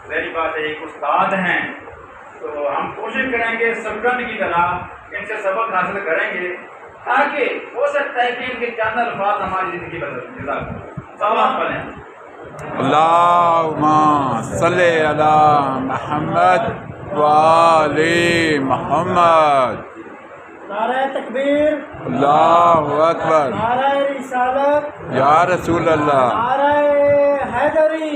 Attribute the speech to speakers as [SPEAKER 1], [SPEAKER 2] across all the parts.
[SPEAKER 1] ظاہری بات ہے ایک استاد ہیں تو ہم کوشش کریں گے سبقند کی طرح ان سے سبق حاصل کریں گے تاکہ ہو سکتا ہے کہ ان کے چند الفاظ ہماری زندگی بدل جائے. سوال پڑھیں.
[SPEAKER 2] اللہم صلی علی محمد وآل محمد.
[SPEAKER 3] نعرہ تکبیر،
[SPEAKER 2] اللہ اکبر.
[SPEAKER 3] نعرہ رسالت،
[SPEAKER 2] یا رسول اللہ.
[SPEAKER 3] نعرہ حیدری،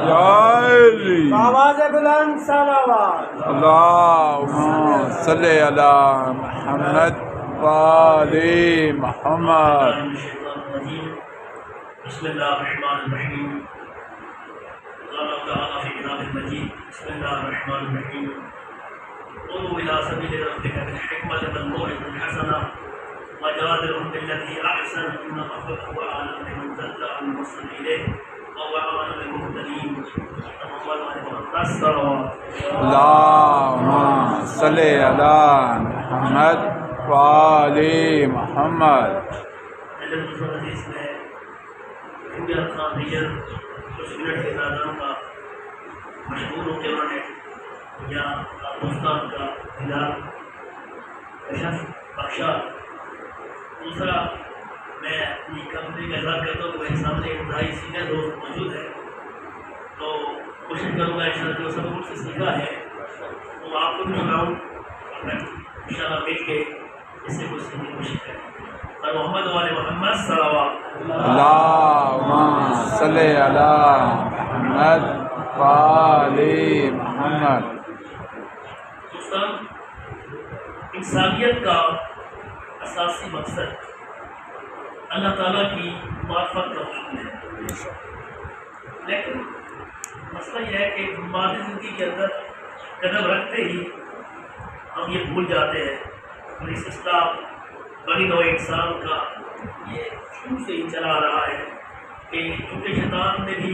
[SPEAKER 2] یا علی.
[SPEAKER 3] آواز بلند صلوات.
[SPEAKER 2] اللہم صلی علی محمد وآل محمد.
[SPEAKER 4] بسم اللہ الرحمن الرحیم. قال تعالی فی کتاب المجید بسم اللہ الرحمن الرحیم. ادعو الی سبیل ربک بالحکمۃ والموعظۃ الحسنہ وجادلهم بالتي احسن ان ربک هو اعلم بمن ضل عن السبیل وهو اعلم بالمهتدین.
[SPEAKER 2] اللہم صلی علی محمد وآل محمد.
[SPEAKER 4] حدیث میں انڈیا خان ریجن کچھ منٹ کے زیادہ کا مشہور ہو کے انہوں نے یہاں افغانستان کا ہلال کشف بخشا. دوسرا میں اپنی کمپنی کا اظہار کرتا ہوں کہ میرے سامنے انتہائی سینئر دوست موجود ہے تو کوشش کروں گا انشاءاللہ جو سب مجھ سے سیکھا ہے تو آپ کو بھی سناؤں اور انشاءاللہ مل کے اس سے کچھ سیکھنے کی کوشش کریں. اور محمد والے محمد صلوات.
[SPEAKER 2] اللہم صلی علی محمد وآل محمد.
[SPEAKER 4] دوستان، انسانیت کا اساسی مقصد اللہ تعالیٰ کی معرفت کا حصول ہے، لیکن مسئلہ یہ ہے کہ مادی زندگی کے اندر قدم رکھتے ہی ہم یہ بھول جاتے ہیں اور اس اصلاح بنی نوع انسان کا یہ شروع سے ہی چلا آ رہا ہے کہ چونکہ شیطان نے بھی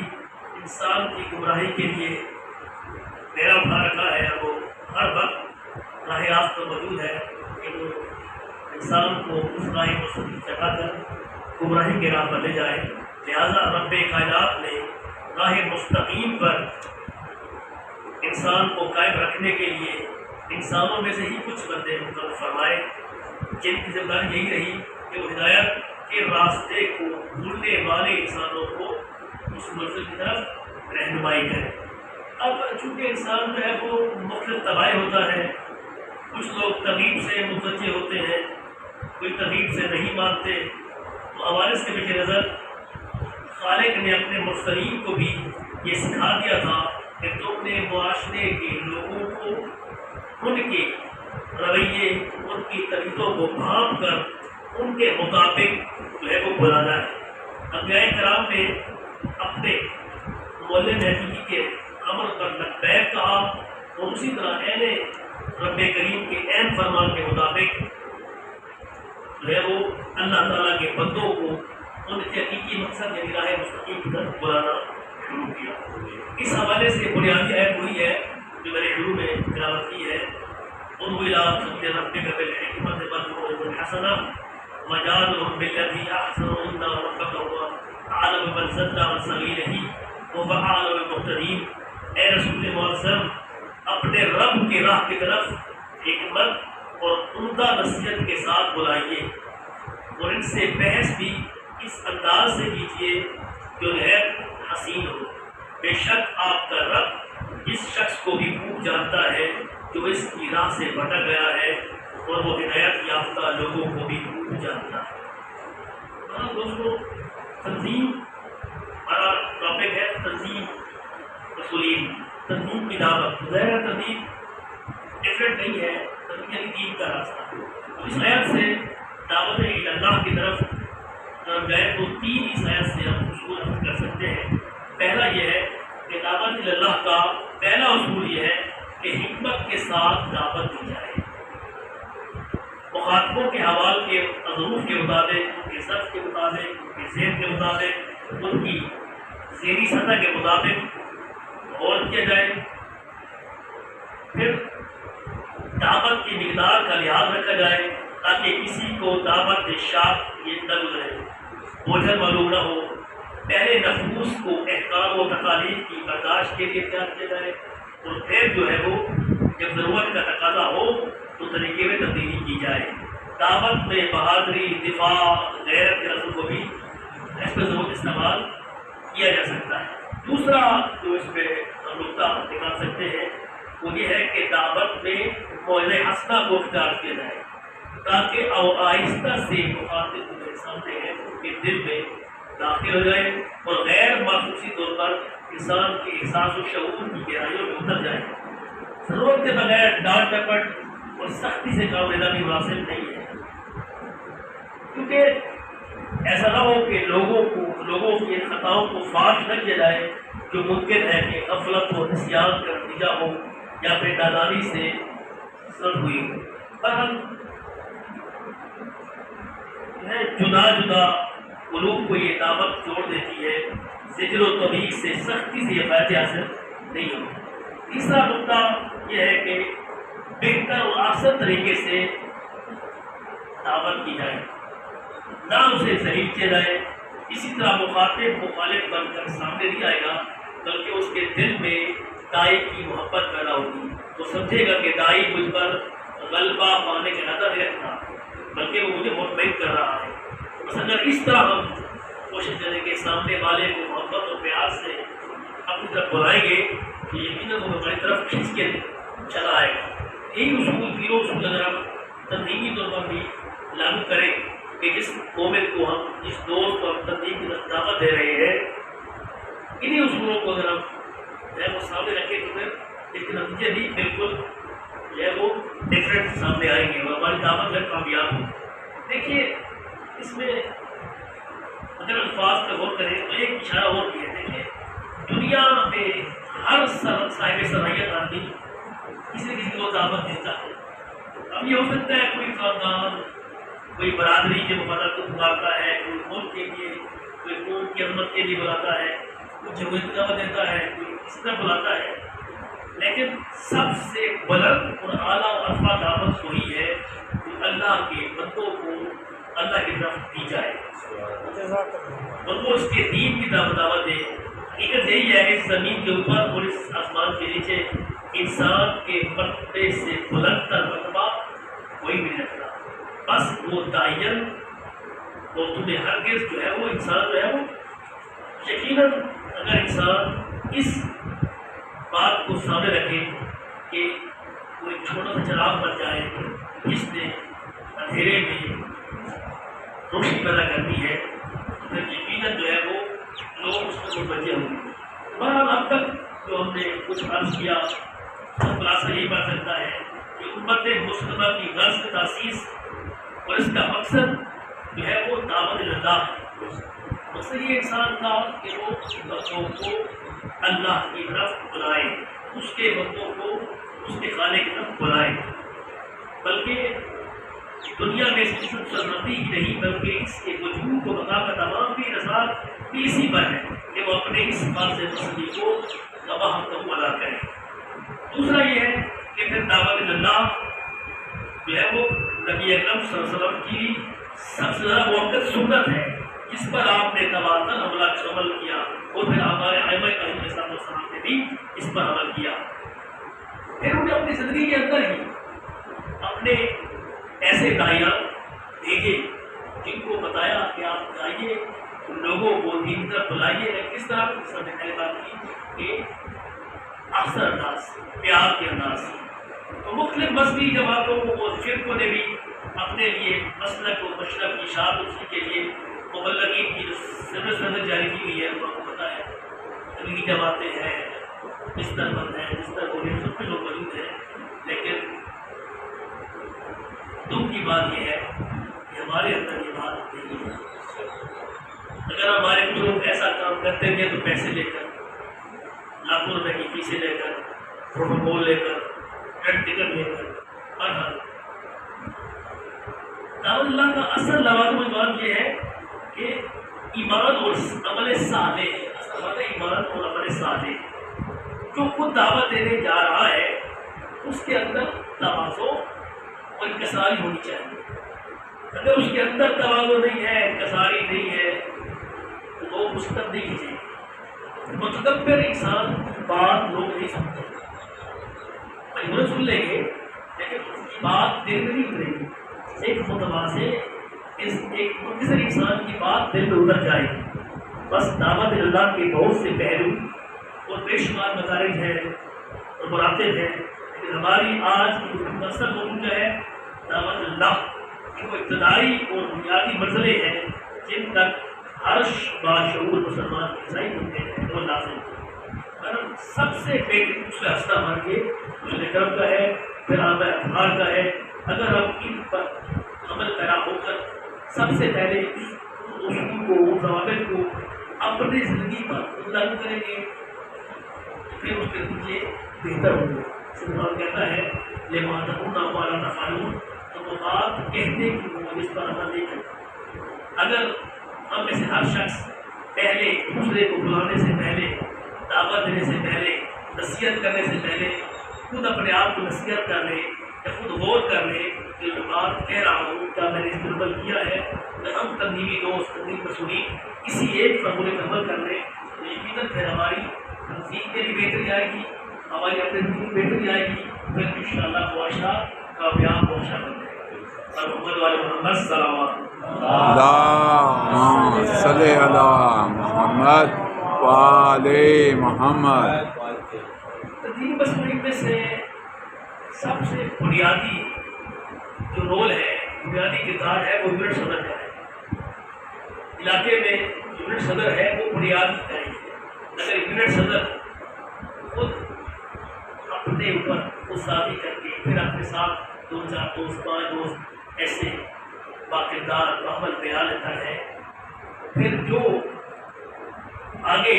[SPEAKER 4] انسان کی گمراہی کے لیے ڈیرا اٹھا رکھا ہے، وہ ہر وقت راہ راست پر موجود ہے کہ وہ انسان کو اس راہ مستقیم چڑھا کر گمراہی کے راہ پر لے جائے. لہذا رب کائنات نے راہ مستقیم پر انسان کو قائم رکھنے کے لیے انسانوں میں سے ہی کچھ بندے مقرر فرمائے جن کی ذمہ داری یہی رہی کہ وہ ہدایت کے راستے کو بھولنے والے انسانوں کو اس منزل کی طرف رہنمائی کرے. اب چونکہ انسان جو ہے وہ مختلف طبع ہوتا ہے، کچھ لوگ ترغیب سے متوجہ ہوتے ہیں، کوئی ترغیب سے نہیں مانتے، تو عوارض کے پیش نظر خالق نے اپنے مرسلین کو بھی یہ سکھا دیا تھا کہ تم نے معاشرے کے لوگوں کو ان کے رویے، ان کی طریقوں کو بھانپ کر ان کے مطابق جو ہے وہ بلانا ہے. انبیاء کرام نے اپنے مولد حقیقی کے امر پر لبیک کہا اور اسی طرح رب کریم کے عین فرمان کے مطابق جو ہے وہ اللہ تعالیٰ کے بندوں کو ان کے حقیقی مقصد یعنی راہ مستقیم کی طرف بلانا شروع کیا. اس حوالے سے بنیادی آیت وہی ہے جو میں نے شروع میں تلاوت کی ہے. ادعو الی سبیل ربک بالحکمۃ والموعظۃ الحسنہ وجادلهم بالتي احسن ان ربک هو اعلم بمن ضل عن سبیلہ وهو اعلم بالمهتدین. اے رسول معظم، اپنے رب کی راہ کی طرف حکمت اور عمدہ نصیحت کے ساتھ بلائیے اور ان سے بحث بھی اس انداز سے کیجیے جو نہایت حسین ہو. بے شک آپ کا رب اس شخص کو بھی خوب جانتا ہے جو اس کی راہ سے بھٹک گیا ہے اور وہ ہدایت یافتہ لوگوں کو بھی خوب جانتا ہے. دوستوں، تنظیم ہمارا ٹاپک ہے تنظیم رسولین، تنظیم کی دعوت. ظاہر تنظیم ڈفرینٹ نہیں ہے، تنظیم یعنی دین کا راستہ. اس آیت سے دعوت اللہ کی طرف جائے تو تین اس آیت سے ہم اصول حاصل کر سکتے ہیں. پہلا یہ ہے کہ دعوت اللہ کا پہلا اصول یہ ہے کہ حکمت کے ساتھ دعوت دی جائے، مخاطبوں کے حوال کے ظروف کے مطابق، ان کے ضبط کے مطابق، ان کے ذہن کے مطابق، ان کی ذہنی سطح کے مطابق غور کیا جائے. پھر دعوت کی مقدار کا لحاظ رکھا جائے تاکہ کسی کو دعوت شاپ یہ نہ گزرے، بوجھل معلوم نہ ہو، پہلے نفوس کو احکام و تکالیف کی برداشت کے لیے تیار کیا جائے، اور پھر جو ہے وہ جب ضرورت کا تقاضا ہو تو طریقے میں تبدیلی کی جائے۔ دعوت میں بہادری، دفاع، غیرت کے رسم کو بھی اس پہ ضرور استعمال کیا جا سکتا ہے۔ دوسرا جو اس پہ ہم نقطہ نکال سکتے ہیں وہ یہ ہے کہ دعوت میں موضوع حسنہ کو اختیار کیا جائے تاکہ آہستہ سے مخاطب میرے سامنے ہے ان کے دل میں داخل ہو جائے اور غیر مخصوصی طور پر انسان کے احساس و شعور کی گہرائیوں میں اتر جائے۔ ضرورت کے بغیر ڈانٹ ڈپٹ اور سختی سے کام لینا بھی مناسب نہیں ہے، کیونکہ ایسا نہ ہو کہ لوگوں کی ان خطاؤں کو فاش نہ کیا جائے جو ممکن ہے کہ غفلت و نسیان کا نتیجہ ہو یا پھر نادانی سے سرد ہوئی ہو۔ بہرحال جدا قلوب کو یہ دعوت جوڑ دیتی ہے، زجر و طبیع سے سختی سے یہ فائدے حاصل نہیں ہوتے۔ تیسرا نقطہ یہ ہے کہ بہتر اور آسان طریقے سے دعوت کی جائے، نہ اسے ذلیل کیا جائے۔ اسی طرح مخاطب مخالف بن کر سامنے نہیں آئے گا بلکہ اس کے دل میں دائی کی محبت پیدا ہوگی، وہ سمجھے گا کہ دائی مجھ پر غلبہ پانے کا ارادہ نہیں رکھتا بلکہ وہ مجھے مطمئن کر رہا ہے۔ بس اگر اس طرح ہم کوشش کریں کہ سامنے والے کو محبت اور پیار سے اپنی طرف بلائیں گے تو یقیناً وہ ہماری طرف کھینچ کے چلا آئے گا۔ یہی تینوں اصول اگر ہم تنظیمی طور پر بھی لاگو کریں کہ جس مومن کو ہم جس دوست کو ہم تنظیم کی دعوت دے رہے ہیں، انہیں اصولوں کو اگر ہم وہ سامنے رکھیں تو پھر اس کے نتیجے بھی بالکل جو ہے وہ ڈفرینٹ سامنے آئیں گے اور ہماری دعوت جو کامیاب ہو۔ دیکھیے اس میں اگر الفاظ پہ غور کریں تو ایک اشارہ اور بھی ہے۔ دیکھیے دنیا میں ہر صاحب صلاحیت آدمی کسی نہ کسی کو دعوت دیتا ہے۔ اب یہ ہو سکتا ہے کوئی خاندان، کوئی برادری کے مفادات کو بلاتا ہے، کوئی ملک کے لیے، کوئی قوم کی عظمت کے لیے بلاتا ہے، کوئی جمہوریت کی دعوت دیتا ہے، کوئی اس طرح بلاتا ہے، لیکن سب سے بلند اور اعلیٰ و ارفع دعوت وہی ہے کہ اللہ کے بندوں کو اللہ کی طرف دی جائے اور وہ اس کے دین کی دعوت دے۔ حقیقت یہی ہے کہ اس زمین کے اوپر اور اس آسمان کے نیچے انسان کے مرتبے سے بلند تر مرتبہ کوئی بھی نہیں رکھتا، بس وہ تعین اور تمہیں ہرگز جو ہے وہ انسان جو ہے وہ یقیناً اگر انسان اس بات کو سامنے رکھے کہ کوئی چھوٹا سا چراغ بن جائے جس نے اندھیرے میں روشنی پیدا کرنی ہے تو پھر یقیناً جو ہے وہ لوگ اس کو متوجہ ہوں گے۔ بہرحال اب تک جو ہم نے کچھ عرض کیا خلاصہ یہی بات کرتا ہے کہ امت مسلمہ کی غرض تاسیس اور اس کا مقصد جو ہے وہ دعوت اللہ ہے۔ مقصد یہ انسان کا کہ وہ بندوں کو اللہ کی طرف بلائے، اس کے بندوں کو اس کے خالق کی طرف بلائے، بلکہ دنیا میں اس کی سلطنتی ہی نہیں بلکہ اس کے وجود کو بتا کا تمام بھی نظار بھی اسی پر ہے کہ وہ اپنے اس بات سے مسئلے کو گواہ ہم ادا کریں۔ دوسرا یہ ہے کہ پھر دعوت اللہ جو ہے وہ نبی اکرم صلی اللہ علیہ وسلم کی سب سے زیادہ موقع سنت ہے جس پر آپ نے تواتر عمل کیا اور پھر ہمارے ائمہ کرام علیہ السلام نے بھی اس پر عمل کیا۔ پھر انہیں اپنی زندگی کے اندر ہی اپنے ایسے داعیاں بھیجے جن کو بتایا کہ آپ جائیے لوگوں کو دین کی طرف بلائیے، کس طرح سب نے پہلے بات کی کہ اکثر انداز پیار کے انداز سے۔ تو مختلف مذہبی جماعتوں کو فرقوں نے بھی اپنے لیے مسلک و مشرق کی شاعت اسی کے لیے مبلغین کی جو سند جاری کی ہوئی ہے وہ آپ کو پتہ ہے، تبلیغی جماعتیں ہیں، بستر بند ہیں، بستر بولے سب کچھ لوگ موجود ہیں، لیکن دکھ کی بات یہ ہے کہ ہمارے اندر یہ بات نہیں ہے۔ اگر ہمارے کچھ لوگ ایسا کام کرتے ہیں تو پیسے لے کر، لاکھوں روپے کی فیسیں لے کر، پروٹوکول لے کر، ٹرین ٹکٹ لے کر، ہر دعوت اللہ کا اصل لوازم بات یہ ہے کہ ایمان اور عمل صالح، اصل بات ہے ایمان اور عمل صالح۔ جو خود دعوت دینے جا رہا ہے اس کے اندر تواضع اور انکساری ہونی چاہیے۔ اگر اس کے اندر تواضع نہیں ہے، انکساری نہیں ہے، تو تو اس طرف نہیں کھینچے. متکبر انسان بات لوگ نہیں سنتے, مجبور سن لیں گے لیکن اس کی بات دل میں نہیں اترے گی. ایک متواضع ایک منکسر انسان کی بات دل میں اتر جائے گی. بس دعوت اللہ کے بہت سے پہلو اور بے شمار مدارج ہیں اور مراتب ہیں, لیکن ہماری آج کی مقصد موضوع ہے دعوت اللہ کی وہ ابتدائی اور بنیادی مرحلے ہیں جن تک ہر باشعور مسلمان عیسائی ہوتے ہیں وہ لازم ہے. سب سے بہترین اس کا راستہ مان کے اس نے کرم کا ہے, پھر آپ اخبار کا ہے. اگر ہم ان پر عمل پیرا ہو کر سب سے پہلے اصول کو ضوابط کو اپنی زندگی پر لاگو کریں گے پھر اس کے نتیجے بہتر ہوں گے. سلمان کہتا ہے لما تقولون ولا تفعلون, تو وہ بات کہنے کی وہ اس پر عمل نہیں کرتا. اگر ہم میں سے ہر شخص پہلے دوسرے کو بلانے سے پہلے, دعوت دینے سے پہلے, نصیحت کرنے سے پہلے خود اپنے آپ کو نصیحت کر لے یا خود غور کر لے کہ جو بات کہہ رہا ہوں کیا میں نے اس پر عمل کیا ہے. اگر ہم تنظیمی دوست تنظیم پر سنی کسی ایک فرمولے پر عمل کر لیں تو یقیناً پھر ہماری تنظیم میں بھی بہتری آئے گی, ہماری اپنی زندگی میں بہتری آئے گی. پھر انشاءاللہ معاشرہ کامیاب معاشرہ بن جائے گا. اور محمد والے محمد صلوات
[SPEAKER 2] اللہم صلی علی محمد وآل محمد.
[SPEAKER 4] تنظیم مسئولین میں سے سب سے بنیادی جو رول ہے, بنیادی کردار ہے وہ یونٹ صدر کا ہے. علاقے میں یونٹ صدر ہے وہ بنیادی ہے. اگر یونٹ صدر خود اپنے اوپر خود سازی کر کے پھر اپنے ساتھ 2-4 دوست 5 دوست ایسے باقردار عمل بنا لیتا ہے, پھر جو آگے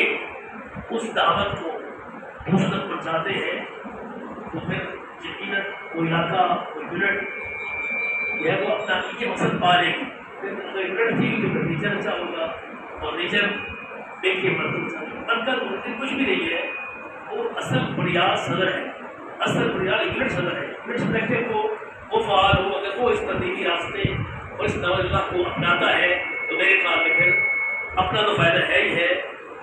[SPEAKER 4] اس دعوت کو دوسروں تک پہنچاتے ہیں تو پھر یقیناً وہ علاقہ وہ یونٹ جو ہے وہ اپنا حقیقی مقصد پا لے گی. پھر اگر یونٹ تھی تو پھر ریجن اچھا ہوگا اور ریجن دیکھ کے مرکز کچھ بھی نہیں ہے. وہ اصل بنیاد صدر ہے, اصل بنیاد یونٹ صدر ہے. یونٹ صدر کو وہ فعال ہو, اگر وہ اس تنظیمی راستے اور اس دعوت اللہ کو اپناتا ہے تو میرے خیال میں پھر اپنا تو فائدہ ہے ہی ہے,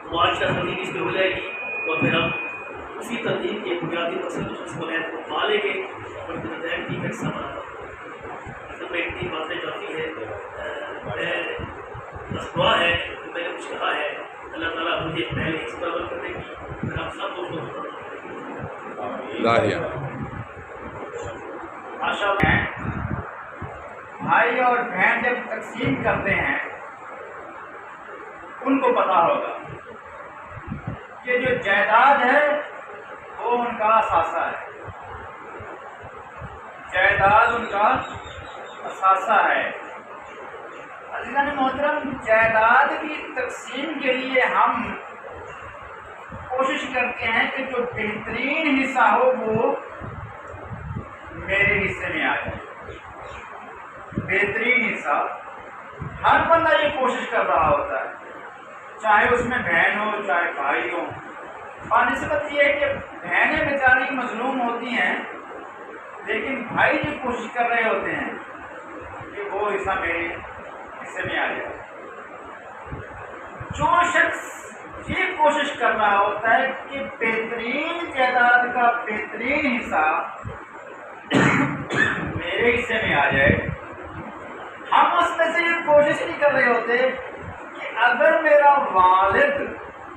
[SPEAKER 4] معاشرہ تنظیم اس پہ ہو جائے گی اور پھر ہم اسی تنظیم کے بنیادی مقصد اس کو کو پا لیں گے اور پھر نتائج کی حصہ بنا. اصل میں اتنی باتیں کافی ہے, بس دعا ہے کہ میں نے کچھ کہا ہے اللہ تعالیٰ مجھے پہلے اس پر عمل کرنے کی پھر ہم سب کو
[SPEAKER 2] لاہیا
[SPEAKER 1] ماشاء اللہ. بھائی اور بہن جب تقسیم کرتے ہیں ان کو پتا ہوگا کہ جو جائیداد ہے وہ ان کا اثاثہ ہے, جائیداد ان کا اثاثہ ہے. عزیزان محترم, جائیداد کی تقسیم کے لیے ہم کوشش کرتے ہیں کہ جو بہترین حصہ ہو وہ میرے حصے میں آ جائے. بہترین حصہ ہر بندہ یہ کوشش کر رہا ہوتا ہے, چاہے اس میں بہن ہو چاہے بھائی ہو. بنسبت یہ ہے کہ بہنیں بیچاری مظلوم ہوتی ہیں لیکن بھائی یہ کوشش کر رہے ہوتے ہیں کہ وہ حصہ میرے حصے میں آ جائے. جو شخص یہ کوشش کر رہا ہوتا ہے کہ بہترین جائیداد کا بہترین حصہ میرے حصے میں آ جائے, ہم اس میں سے یہ کوشش نہیں کر رہے ہوتے کہ اگر میرا والد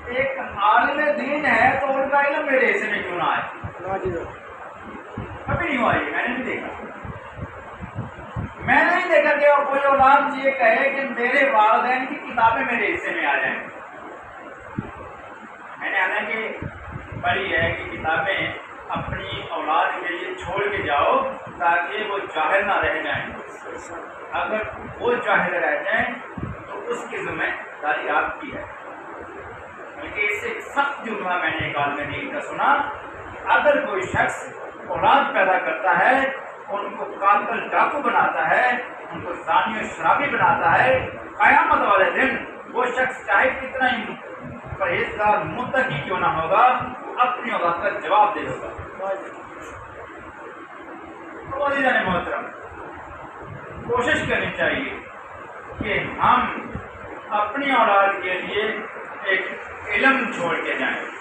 [SPEAKER 1] ایک عالم دین ہے تو ان کا علم میرے حصے میں کیوں نہ آئے. کبھی نہیں ہوا یہ, میں نے نہیں دیکھا. میں نے نہیں دیکھا کہ کوئی اولاد یہ کہے کہ میرے والدین کی کتابیں میرے حصے میں آ جائیں. میں نے حالانکہ پڑھی ہے کہ کتابیں اپنی اولاد کے لیے چھوڑ کے جاؤ تاکہ وہ جاہل نہ رہ جائیں. اگر وہ جاہل رہ جائیں تو اس کی ذمہ داری آپ کی ہے. بلکہ اس سے سخت جملہ میں نے ایک عالم دین کا سنا, اگر کوئی شخص اولاد پیدا کرتا ہے, ان کو قاتل ڈاکو بناتا ہے, ان کو زانی و شرابی بناتا ہے, قیامت والے دن وہ شخص چاہے کتنا ہی پرہیزگار متقی کیوں نہ ہوگا وہ اپنی اولاد کا جواب دے ہوگا. تو عزیزان محترم, کوشش کرنی چاہیے کہ ہم اپنی اولاد کے لیے ایک علم چھوڑ کے جائیں.